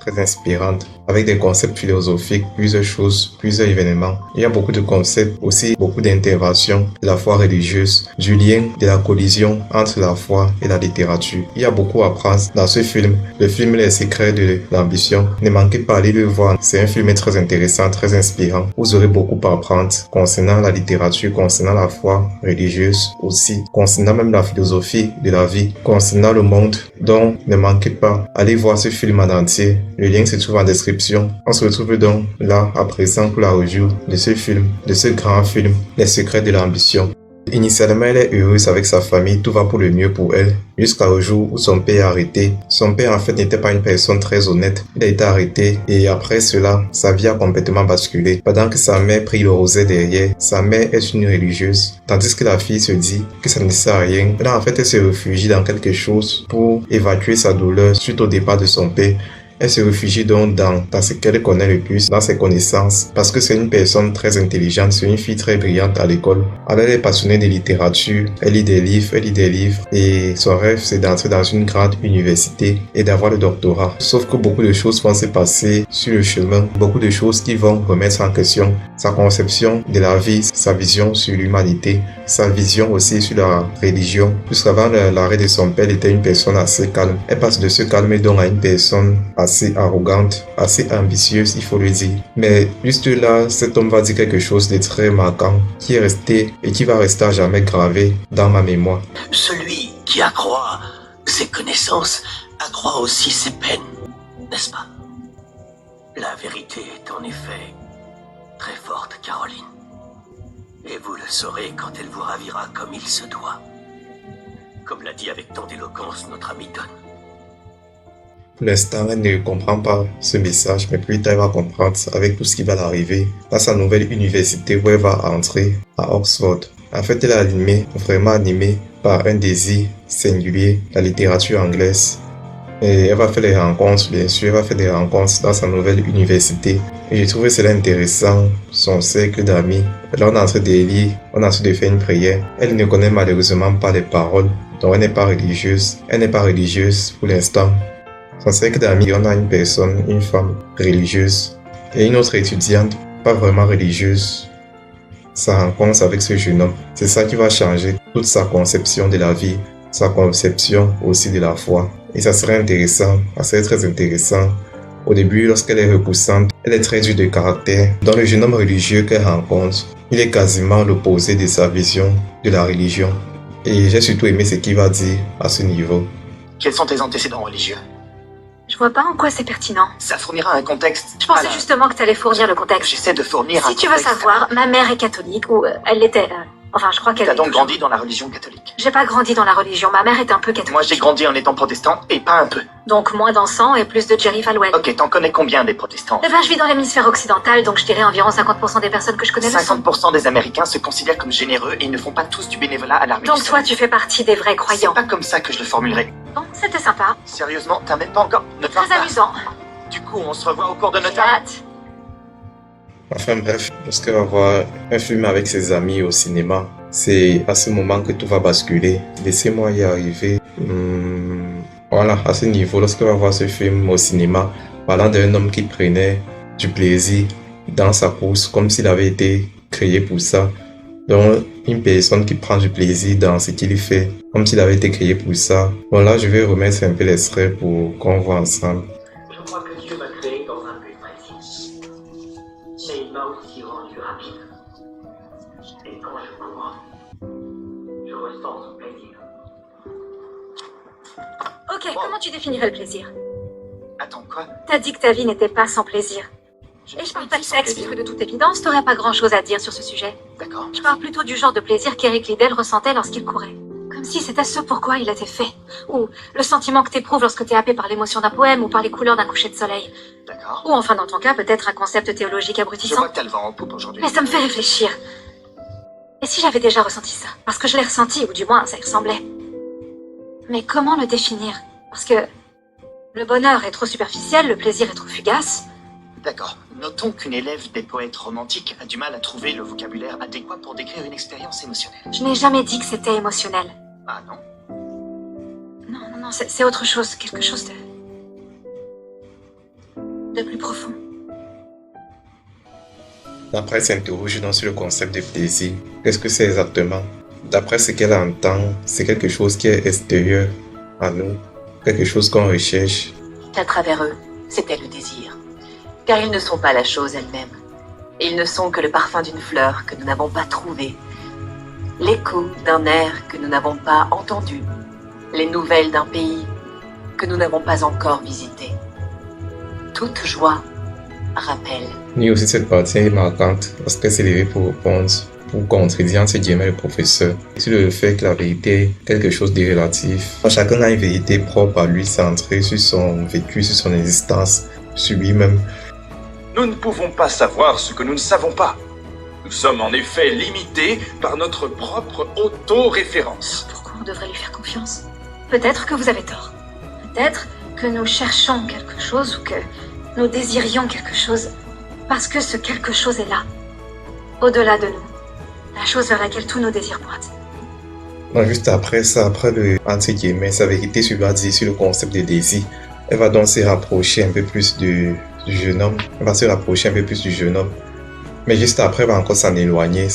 très inspirante, avec des concepts philosophiques, plusieurs choses, plusieurs événements. Il y a beaucoup de concepts, aussi beaucoup d'interventions de la foi religieuse, du lien, de la collision entre la foi et la littérature. Il y a beaucoup à apprendre dans ce film. Le film Les secrets de l'ambition. Ne manquez pas d'aller le voir. C'est un film très intéressant, très inspirant. Vous aurez beaucoup à apprendre concernant la littérature, concernant la foi religieuse aussi, concernant même la philosophie de la vie, concernant le monde. Donc, ne manquez pas, allez voir ce film en entier. Le lien se trouve en description. On se retrouve donc là à présent pour la review de ce film, de ce grand film, Les secrets de l'ambition. Initialement, elle est heureuse avec sa famille, tout va pour le mieux pour elle, jusqu'au jour où son père est arrêté. Son père en fait n'était pas une personne très honnête, il a été arrêté et après cela, sa vie a complètement basculé. Pendant que sa mère prie le rosaire derrière, sa mère est une religieuse, tandis que la fille se dit que ça ne sert à rien. Là en fait, elle se réfugie dans quelque chose pour évacuer sa douleur suite au départ de son père. Elle se réfugie donc dans ce qu'elle connaît le plus, dans ses connaissances, parce que c'est une personne très intelligente, c'est une fille très brillante à l'école. Alors elle est passionnée de littérature, elle lit des livres, et son rêve c'est d'entrer dans une grande université et d'avoir le doctorat. Sauf que beaucoup de choses vont se passer sur le chemin, beaucoup de choses qui vont remettre en question sa conception de la vie, sa vision sur l'humanité, sa vision aussi sur la religion. Jusqu'avant l'arrêt de son père, elle était une personne assez calme. Elle passe de ce calme donc à une personne assez arrogante, assez ambitieuse, il faut le dire. Mais juste là, cet homme va dire quelque chose de très marquant, qui est resté et qui va rester à jamais gravé dans ma mémoire. Celui qui accroît ses connaissances accroît aussi ses peines, n'est-ce pas? La vérité est en effet très forte, Caroline. Et vous le saurez quand elle vous ravira comme il se doit. Comme l'a dit avec tant d'éloquence notre ami Don. Pour l'instant, elle ne comprend pas ce message, mais plus tard, elle va comprendre avec tout ce qui va l'arriver dans sa nouvelle université où elle va entrer à Oxford. En fait, elle est vraiment animée par un désir singulier, la littérature anglaise. Et elle va faire des rencontres, bien sûr, elle va faire des rencontres dans sa nouvelle université. Et j'ai trouvé cela intéressant, son cercle d'amis. Là, on est en train de lire, on est en train de faire une prière. Elle ne connaît malheureusement pas les paroles, donc elle n'est pas religieuse. Elle n'est pas religieuse pour l'instant. Son cercle d'amis, on a une personne, une femme religieuse et une autre étudiante, pas vraiment religieuse. Sa rencontre avec ce jeune homme, c'est ça qui va changer toute sa conception de la vie, sa conception aussi de la foi. Et ça serait intéressant, ça serait très intéressant. Au début, lorsqu'elle est repoussante, elle est très dure de caractère. Dans le jeune homme religieux qu'elle rencontre, il est quasiment l'opposé de sa vision de la religion. Et j'ai surtout aimé ce qu'il va dire à ce niveau. Quels sont tes antécédents religieux? Je vois pas en quoi c'est pertinent. Ça fournira un contexte. Je pensais justement que tu allais fournir le contexte. J'essaie de fournir un Si tu contexte. veux savoir, ma mère est catholique, ou elle l'était. Enfin, je crois qu'elle T'as l'est donc toujours. grandi dans la religion catholique. J'ai pas grandi dans la religion, ma mère est un peu catholique. Moi, j'ai grandi en étant protestant, et pas un peu. Donc moins d'encens et plus de Jerry Falwell. Ok, t'en connais combien des protestants? Eh ben, je vis dans l'hémisphère occidental, donc je dirais environ 50% des personnes que je connais le sont. 50% des Américains se considèrent comme généreux et ils ne font pas tous du bénévolat à l'armée Donc du toi, salut. tu fais partie des vrais C'est croyants. pas comme ça que je le formulerai. Bon, c'était sympa. Sérieusement, t'as même pas encore... Ne parle Très pas. amusant. Du coup, on se revoit au cours de J'ai notre... hâte. Enfin bref, lorsqu'elle va voir un film avec ses amis au cinéma, c'est à ce moment que tout va basculer. Laissez-moi y arriver. Voilà, à ce niveau, lorsqu'elle va voir ce film au cinéma, parlant d'un homme qui prenait du plaisir dans sa course, comme s'il avait été créé pour ça. Donc, une personne qui prend du plaisir dans ce qu'il fait, comme s'il avait été créé pour ça. Bon là, je vais remettre un peu l'extrait pour qu'on voit ensemble. Je crois que Dieu m'a créé dans un but précis. Mais il m'a aussi rendu rapide. Et quand je cours, je ressens son plaisir. Ok, comment tu définirais le plaisir? Attends, quoi? T'as dit que ta vie n'était pas sans plaisir. Et je parle pas de sexe, puisque de toute évidence, t'aurais pas grand chose à dire sur ce sujet. D'accord. Je parle plutôt du genre de plaisir qu'Eric Liddell ressentait lorsqu'il courait. Comme si c'était ce pourquoi il était fait. Ou le sentiment que t'éprouves lorsque t'es happé par l'émotion d'un poème ou par les couleurs d'un coucher de soleil. D'accord. Ou enfin, dans ton cas, peut-être un concept théologique Je abrutissant. vois que t'as le vent en poupe aujourd'hui. Mais ça me fait réfléchir. Et si j'avais déjà ressenti ça? Parce que je l'ai ressenti, ou du moins, ça y ressemblait. Mais comment le définir? Parce que le bonheur est trop superficiel, le plaisir est trop fugace. D'accord. Notons qu'une élève des poètes romantiques a du mal à trouver le vocabulaire adéquat pour décrire une expérience émotionnelle. Je n'ai jamais dit que c'était émotionnel. Ah non? Non, c'est autre chose, quelque chose de... de plus profond. La presse s'interroge donc sur le concept de plaisir. Qu'est-ce que c'est exactement? D'après ce qu'elle entend, c'est quelque chose qui est extérieur à nous, quelque chose qu'on recherche. À travers eux, c'était le désir. Car ils ne sont pas la chose elle-même. Ils ne sont que le parfum d'une fleur que nous n'avons pas trouvé, l'écho d'un air que nous n'avons pas entendu, les nouvelles d'un pays que nous n'avons pas encore visité. Toute joie rappelle. Mais aussi cette partie est marquante parce qu'elle s'est levée pour répondre, pour contredire entre guillemets le professeur sur le fait que la vérité est quelque chose de relatif. Chacun a une vérité propre à lui, centrée sur son vécu, sur son existence, sur lui-même. Nous ne pouvons pas savoir ce que nous ne savons pas. Nous sommes en effet limités par notre propre auto-référence. Pourquoi on devrait lui faire confiance? Peut-être que vous avez tort. Peut-être que nous cherchons quelque chose ou que nous désirions quelque chose parce que ce quelque chose est là, au-delà de nous, la chose vers laquelle tous nos désirs pointent. Donc juste après ça, après le entre guillemets, sa vérité sur le concept de désir, elle va donc se rapprocher un peu plus du jeune homme. Elle va se rapprocher un peu plus du jeune homme. Mais juste après, elle va encore s'en éloigner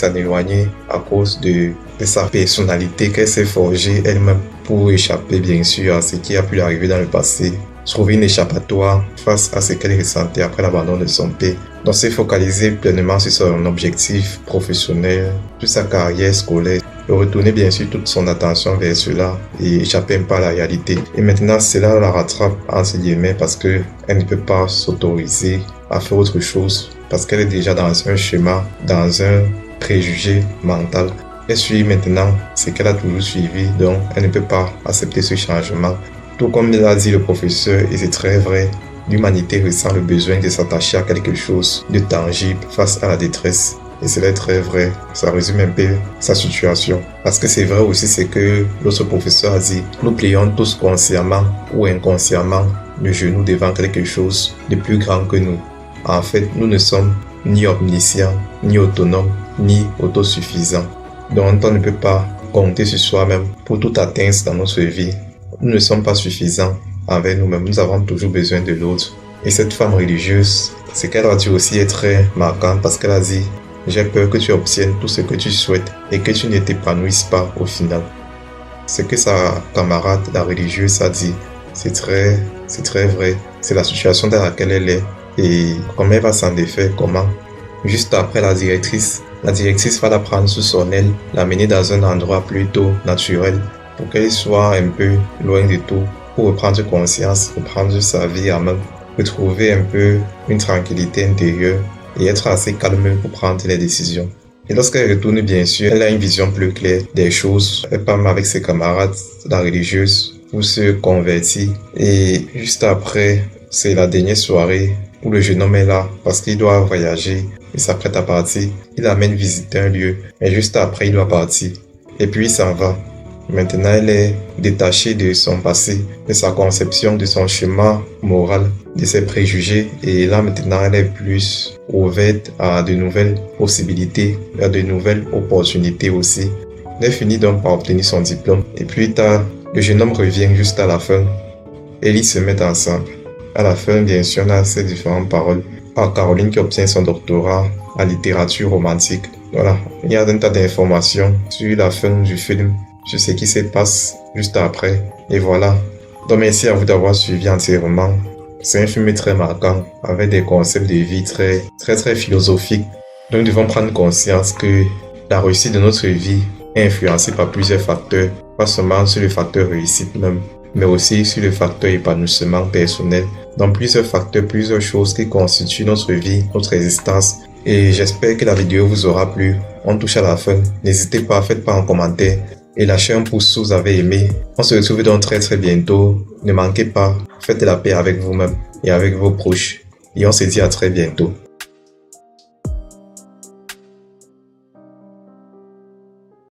à cause de sa personnalité qu'elle s'est forgée elle-même pour échapper bien sûr à ce qui a pu lui arriver dans le passé. Trouver une échappatoire face à ce qu'elle ressentait après l'abandon de son père. Donc s'est focalisée pleinement sur son objectif professionnel, sur sa carrière scolaire. Et retourner bien sûr toute son attention vers cela et échapper un peu à la réalité. Et maintenant cela la rattrape entre guillemets parce qu'elle ne peut pas s'autoriser à faire autre chose parce qu'elle est déjà dans un schéma, dans un préjugé mental. Elle suit maintenant ce qu'elle a toujours suivi, donc elle ne peut pas accepter ce changement. Tout comme l'a dit le professeur, et c'est très vrai, l'humanité ressent le besoin de s'attacher à quelque chose de tangible face à la détresse. Et c'est très vrai, ça résume un peu sa situation. Parce que c'est vrai aussi ce que l'autre professeur a dit, nous plions tous consciemment ou inconsciemment le genou devant quelque chose de plus grand que nous. En fait, nous ne sommes ni omniscients, ni autonomes, ni autosuffisants. Donc on ne peut pas compter sur soi-même pour tout atteindre dans notre vie. Nous ne sommes pas suffisants envers nous-mêmes, nous avons toujours besoin de l'autre. Et cette femme religieuse, ce qu'elle a dit aussi est très marquant parce qu'elle a dit « J'ai peur que tu obtiennes tout ce que tu souhaites et que tu ne t'épanouisses pas au final. » Ce que sa camarade, la religieuse, a dit, c'est très vrai. C'est la situation dans laquelle elle est et comment elle va s'en défaire, comment. Juste après, la directrice va la prendre sous son aile, l'amener dans un endroit plutôt naturel pour qu'elle soit un peu loin de tout, pour reprendre conscience, reprendre sa vie en main, retrouver un peu une tranquillité intérieure et être assez calme pour prendre les décisions. Et lorsqu'elle retourne, bien sûr, elle a une vision plus claire des choses. Elle parle avec ses camarades, la religieuse, pour se convertir. Et juste après, c'est la dernière soirée où le jeune homme est là parce qu'il doit voyager. Il s'apprête à partir. Il amène visiter un lieu. Et juste après, il doit partir. Et puis, il s'en va. Maintenant, elle est détachée de son passé, de sa conception, de son schéma moral, de ses préjugés. Et là, maintenant, elle est plus ouverte à de nouvelles possibilités, à de nouvelles opportunités aussi. Elle finit donc par obtenir son diplôme. Et puis, le jeune homme revient juste à la fin. Et ils se mettent ensemble. À la fin, bien sûr, on a ces différentes paroles. Par Caroline qui obtient son doctorat en littérature romantique. Voilà, il y a un tas d'informations sur la fin du film, sur ce qui se passe juste après. Et voilà. Donc merci à vous d'avoir suivi entièrement. C'est un film très marquant, avec des concepts de vie très philosophiques. Donc nous devons prendre conscience que la réussite de notre vie est influencée par plusieurs facteurs, pas seulement sur le facteur réussite même, mais aussi sur le facteur épanouissement personnel. Donc plusieurs facteurs, plusieurs choses qui constituent notre vie, notre existence. Et j'espère que la vidéo vous aura plu. On touche à la fin. N'hésitez pas, faites pas un commentaire et lâchez un pouce si vous avez aimé. On se retrouve donc très bientôt. Ne manquez pas, faites la paix avec vous-même et avec vos proches. Et on se dit à très bientôt.